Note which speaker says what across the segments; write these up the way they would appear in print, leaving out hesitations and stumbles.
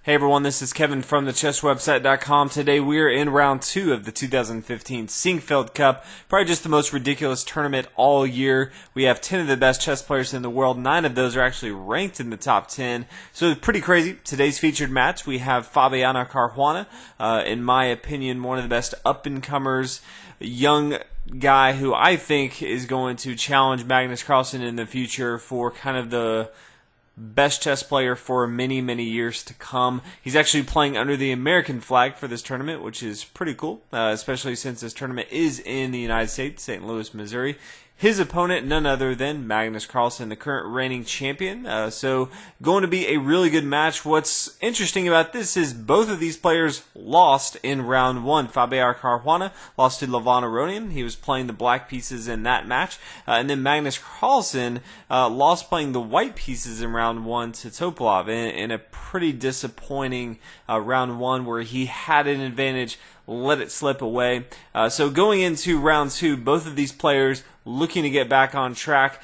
Speaker 1: Hey everyone, this is Kevin from thechesswebsite.com. Today we are in round 2 of the 2015 Sinquefield Cup. Probably just the most ridiculous tournament all year. We have 10 of the best chess players in the world. 9 of those are actually ranked in the top 10. So it's pretty crazy. Today's featured match, we have Caruana. In my opinion, one of the best up-and-comers, young guy who I think is going to challenge Magnus Carlsen in the future for kind of the best chess player for many, many years to come. He's actually playing under the American flag for this tournament, which is pretty cool, especially since this tournament is in the United States, St. Louis, Missouri. His opponent, none other than Magnus Carlsen, the current reigning champion. So going to be a really good match. What's interesting about this is both of these players lost in round 1. Caruana lost to Aronian. He was playing the black pieces in that match. And then Magnus Carlsen lost playing the white pieces in round 1 to Topalov in a pretty disappointing round 1 where he had an advantage, let it slip away. So going into round 2, both of these players looking to get back on track,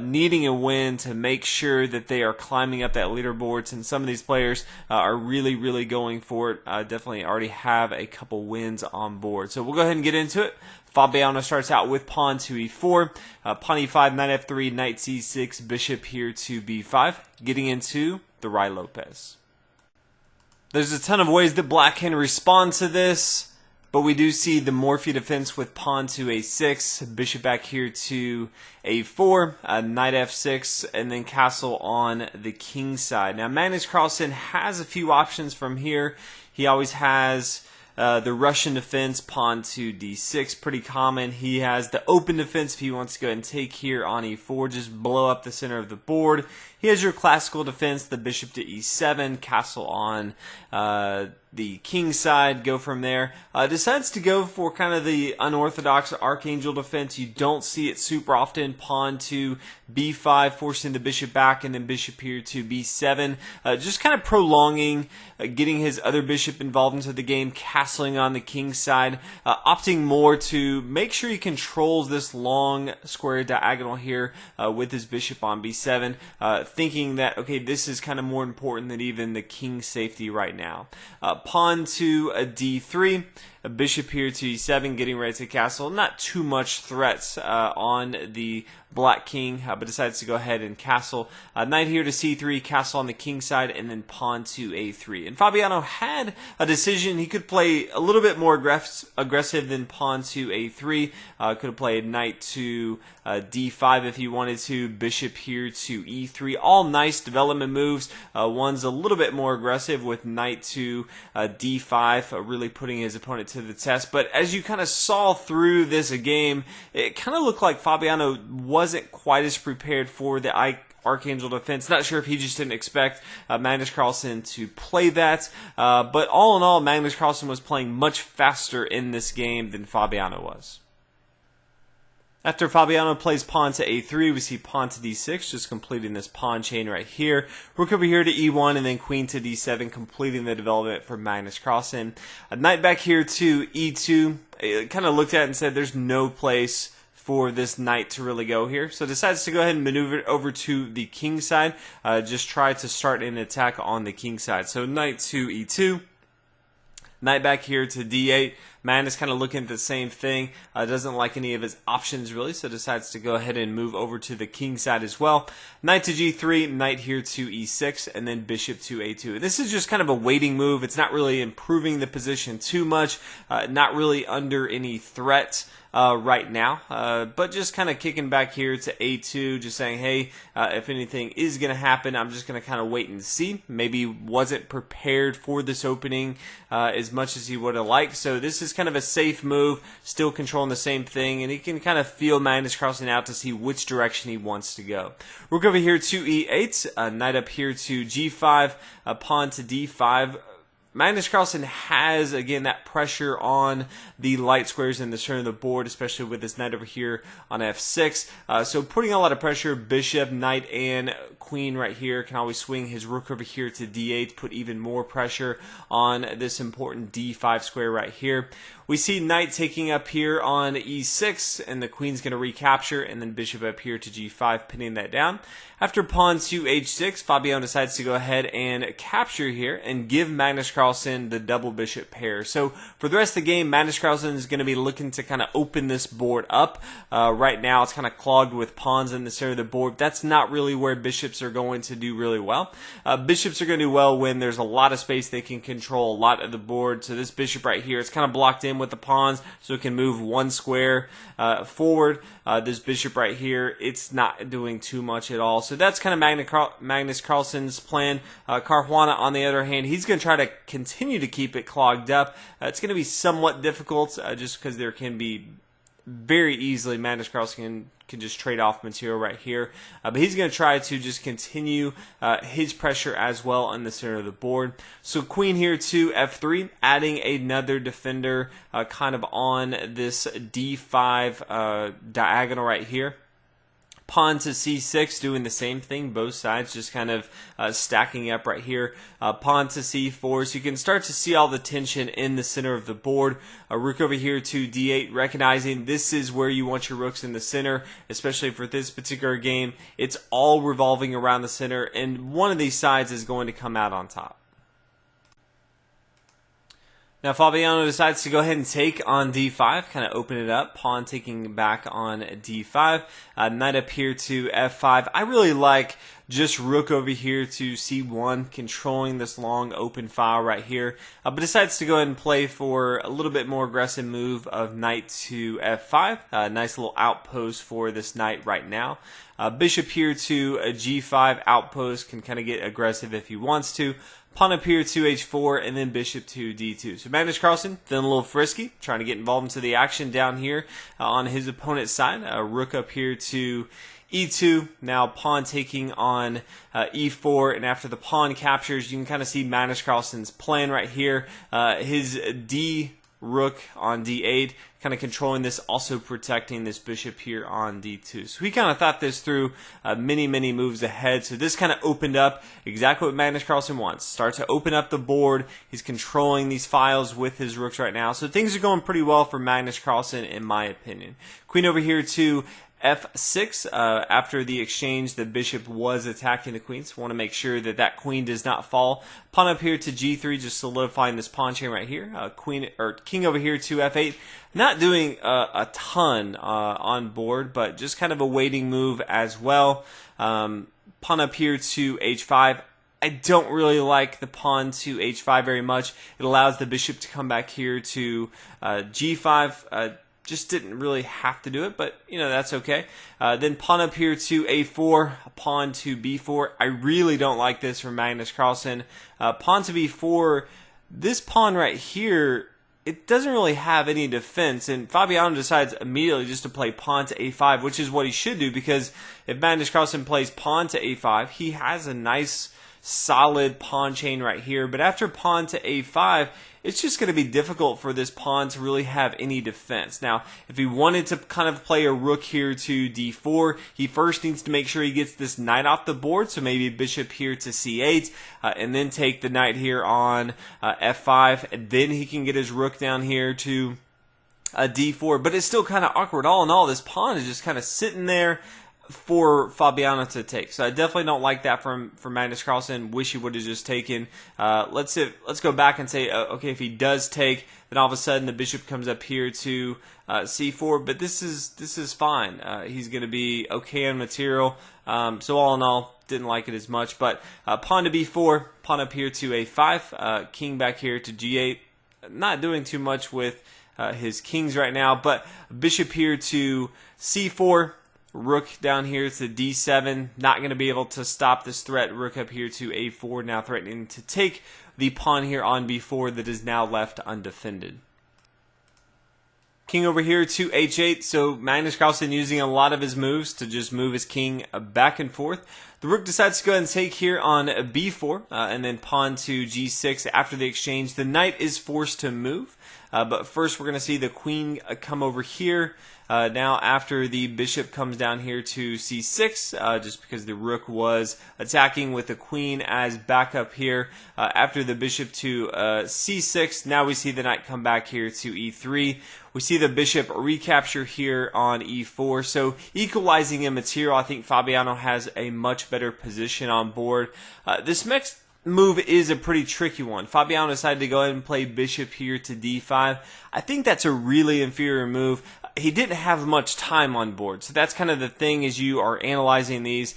Speaker 1: needing a win to make sure that they are climbing up that leaderboard. And some of these players are really, really going for it. Definitely already have a couple wins on board. So we'll go ahead and get into it. Fabiano starts out with pawn to e4, pawn e5, knight f3, knight c6, bishop here to b5, getting into the Ruy Lopez. There's a ton of ways that black can respond to this, but we do see the Morphy defense with pawn to a6, bishop back here to a4, knight f6, and then castle on the king side. Now Magnus Carlsen has a few options from here. He always has the Russian defense, pawn to d6, pretty common. He has the open defense if he wants to go ahead and take here on e4, just blow up the center of the board. He has your classical defense, the bishop to e7, castle on the king side, go from there. Decides to go for kind of the unorthodox archangel defense. You don't see it super often. Pawn to b5, forcing the bishop back, and then bishop here to b7. Just kind of prolonging, getting his other bishop involved into the game, castling on the king side, opting more to make sure he controls this long square diagonal here with his bishop on b7, thinking that, okay, this is kind of more important than even the king safety right now. Pawn to a d3, a bishop here to e7, getting ready to castle. Not too much threats on the black king, but decides to go ahead and castle. Knight here to c3, castle on the king side, and then pawn to a3. And Fabiano had a decision. He could play a little bit more aggressive than pawn to a3. Could have played knight to d5 if he wanted to, bishop here to e3. All nice development moves. One's a little bit more aggressive with knight to d5, really putting his opponent to the test. But as you kind of saw through this game, it kind of looked like Fabiano wasn't quite as prepared for the archangel defense. Not sure if he just didn't expect Magnus Carlsen to play that. But all in all, Magnus Carlsen was playing much faster in this game than Fabiano was. After Fabiano plays pawn to a3, we see pawn to d6, just completing this pawn chain right here. Rook over here to e1, and then queen to d7, completing the development for Magnus Carlsen. A knight back here to e2. Kind of looked at it and said there's no place for this knight to really go here. So decides to go ahead and maneuver it over to the king side. Just try to start an attack on the king side. So knight to e2. Knight back here to d8. Magnus kind of looking at the same thing. Doesn't like any of his options really, so decides to go ahead and move over to the king side as well. Knight to g3, knight here to e6, and then bishop to a2. This is just kind of a waiting move. It's not really improving the position too much. Not really under any threat right now, but just kind of kicking back here to a2, just saying, hey, if anything is going to happen, I'm just going to kind of wait and see. Maybe wasn't prepared for this opening as much as he would have liked, so this is kind of a safe move, still controlling the same thing, and he can kind of feel Magnus Carlsen out to see which direction he wants to go. Rook over here to e8, knight up here to g5, pawn to d5. Magnus Carlsen has, again, that pressure on the light squares in the center of the board, especially with this knight over here on f6. So putting a lot of pressure, bishop, knight, and queen right here. Can always swing his rook over here to d8, put even more pressure on this important d5 square right here. We see knight taking up here on e6, and the queen's going to recapture, and then bishop up here to g5, pinning that down. After pawn to h6, Fabiano decides to go ahead and capture here and give Magnus Carlsen the double bishop pair. So for the rest of the game, Magnus Carlsen is going to be looking to kind of open this board up. Right now, it's kind of clogged with pawns in the center of the board. That's not really where bishops are going to do really well. Bishops are going to do well when there's a lot of space they can control a lot of the board. So this bishop right here, it's kind of blocked in with the pawns, so it can move one square forward. This bishop right here, it's not doing too much at all. So that's kind of Magnus Carlsen's plan. Caruana, on the other hand, he's going to try to continue to keep it clogged up. It's going to be somewhat difficult just because there can be very easily Magnus Carlsen can just trade off material right here. But he's going to try to just continue his pressure as well on the center of the board. So queen here to f3, adding another defender kind of on this d5 diagonal right here. Pawn to c6, doing the same thing, both sides just kind of stacking up right here. Pawn to c4, so you can start to see all the tension in the center of the board. Rook over here to d8, recognizing this is where you want your rooks in the center, especially for this particular game. It's all revolving around the center, and one of these sides is going to come out on top. Now Fabiano decides to go ahead and take on d5, kind of open it up. Pawn taking back on d5. Knight up here to f5. I really like just rook over here to c1, controlling this long open file right here. But decides to go ahead and play for a little bit more aggressive move of knight to f5. Nice little outpost for this knight right now. Bishop here to a g5 outpost, can kind of get aggressive if he wants to. Pawn up here to h4, and then bishop to d2. So Magnus Carlsen feeling a little frisky, trying to get involved into the action down here on his opponent's side. Rook up here to e2. Now pawn taking on e4, and after the pawn captures, you can kind of see Magnus Carlsen's plan right here. His d rook on d8, kind of controlling this, also protecting this bishop here on d2. So he kind of thought this through many moves ahead. So this kind of opened up exactly what Magnus Carlsen wants. Start to open up the board. He's controlling these files with his rooks right now. So things are going pretty well for Magnus Carlsen, in my opinion. Queen over here to f6. After the exchange, the bishop was attacking the queen, so want to make sure that that queen does not fall. Pawn up here to g3, just solidifying this pawn chain right here. King over here to f8. Not doing a ton on board, but just kind of a waiting move as well. Pawn up here to h5. I don't really like the pawn to h5 very much. It allows the bishop to come back here to g5. Just didn't really have to do it, but you know, that's okay. Then pawn up here to a4, pawn to b4. I really don't like this from Magnus Carlsen. Pawn to b4, this pawn right here, it doesn't really have any defense, and Fabiano decides immediately just to play pawn to a5, which is what he should do, because if Magnus Carlsen plays pawn to a5, he has a nice solid pawn chain right here. But after pawn to a5, it's just going to be difficult for this pawn to really have any defense. Now, if he wanted to kind of play a rook here to d4, he first needs to make sure he gets this knight off the board. So maybe bishop here to c8, and then take the knight here on f5, and then he can get his rook down here to d4. But it's still kind of awkward. All in all, this pawn is just kind of sitting there for Fabiano to take. So I definitely don't like that from Magnus Carlsen. Wish he would have just taken. Let's go back and say, okay, if he does take, then all of a sudden the bishop comes up here to c4. But this is fine. He's going to be okay on material. So all in all, didn't like it as much. But pawn to b4, pawn up here to a5, king back here to g8. Not doing too much with his kings right now. But bishop here to c4. Rook down here to d7, not going to be able to stop this threat. Rook up here to a4, now threatening to take the pawn here on b4 that is now left undefended. King over here to h8, so Magnus Carlsen using a lot of his moves to just move his king back and forth. The rook decides to go ahead and take here on b4, and then pawn to g6 after the exchange. The knight is forced to move, but first we're going to see the queen come over here. Now after the bishop comes down here to c6, just because the rook was attacking with the queen as backup here. After the bishop to c6, now we see the knight come back here to e3. We see the bishop recapture here on e4. So equalizing in material, I think Fabiano has a much much better position on board. This next move is a pretty tricky one. Fabiano decided to go ahead and play bishop here to d5. I think that's a really inferior move. He didn't have much time on board, so that's kind of the thing as you are analyzing these.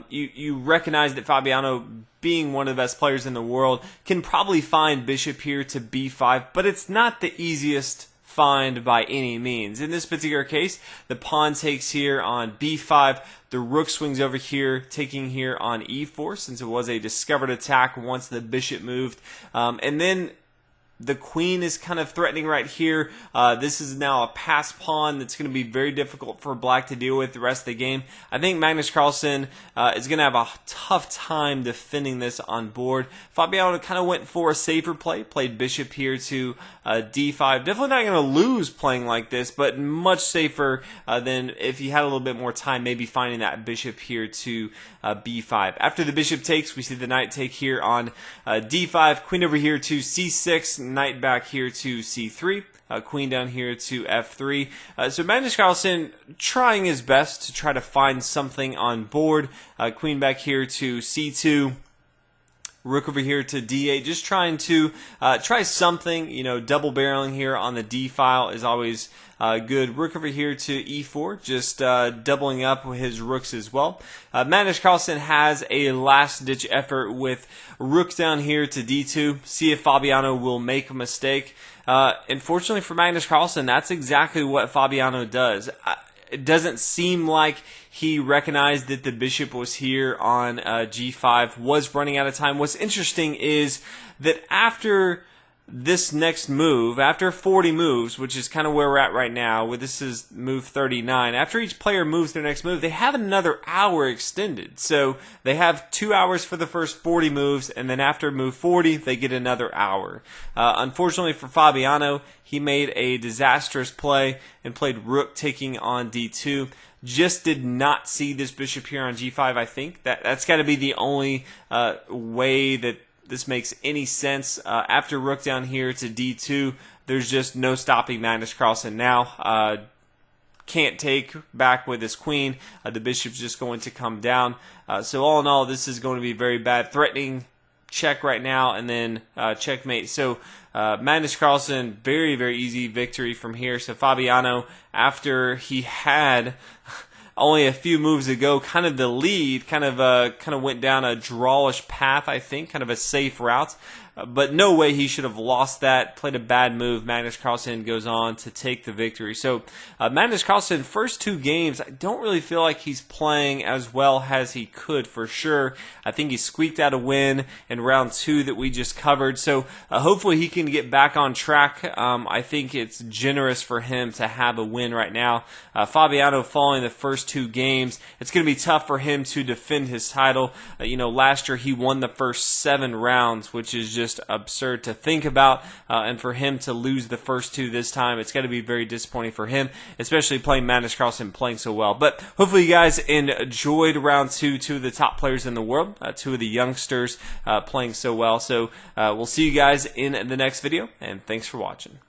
Speaker 1: You recognize that Fabiano, being one of the best players in the world, can probably find bishop here to b5, but it's not the easiest find by any means. In this particular case, the pawn takes here on b5, the rook swings over here, taking here on e4, since it was a discovered attack once the bishop moved, and then the queen is kind of threatening right here. This is now a passed pawn that's going to be very difficult for black to deal with the rest of the game. I think Magnus Carlsen is going to have a tough time defending this on board. Fabiano kind of went for a safer play, played bishop here to d5. Definitely not going to lose playing like this, but much safer than if he had a little bit more time, maybe finding that bishop here to b5. After the bishop takes, we see the knight take here on d5, queen over here to c6, knight back here to c3, queen down here to f3. So Magnus Carlsen trying his best to try to find something on board. Queen back here to c2. Rook over here to d8, just trying to try something. You know, double barreling here on the d file is always good. Rook over here to e4, just doubling up with his rooks as well. Magnus Carlsen has a last-ditch effort with rook down here to d2. See if Fabiano will make a mistake. Unfortunately for Magnus Carlsen, that's exactly what Fabiano does. It doesn't seem like he recognized that the bishop was here on g5, was running out of time. What's interesting is that after this next move, after 40 moves, which is kind of where we're at right now, where this is move 39, after each player moves their next move, they have another hour extended. So they have 2 hours for the first 40 moves, and then after move 40, they get another hour. Unfortunately for Fabiano, he made a disastrous play and played rook taking on d2. Just did not see this bishop here on g5, I think. That's got to be the only way that this makes any sense. After rook down here to d2, there's just no stopping Magnus Carlsen now. Can't take back with his queen. The bishop's just going to come down. So all in all, this is going to be very bad. Threatening check right now, and then checkmate. So Magnus Carlsen, very, very easy victory from here. So Fabiano, after he had only a few moves ago, kind of the lead, kind of went down a drawish path, I think, kind of a safe route. But no way he should have lost that. Played a bad move. Magnus Carlsen goes on to take the victory. So Magnus Carlsen, first 2 games, I don't really feel like he's playing as well as he could for sure. I think he squeaked out a win in round 2 that we just covered. So hopefully he can get back on track. I think it's generous for him to have a win right now. Fabiano following the first 2 games, it's going to be tough for him to defend his title. Last year he won the first 7 rounds, which is just absurd to think about, and for him to lose the first 2 this time, it's got to be very disappointing for him, especially playing Magnus Carlsen playing so well. But hopefully you guys enjoyed round 2, 2 of the top players in the world, 2 of the youngsters playing so well. So we'll see you guys in the next video, and thanks for watching.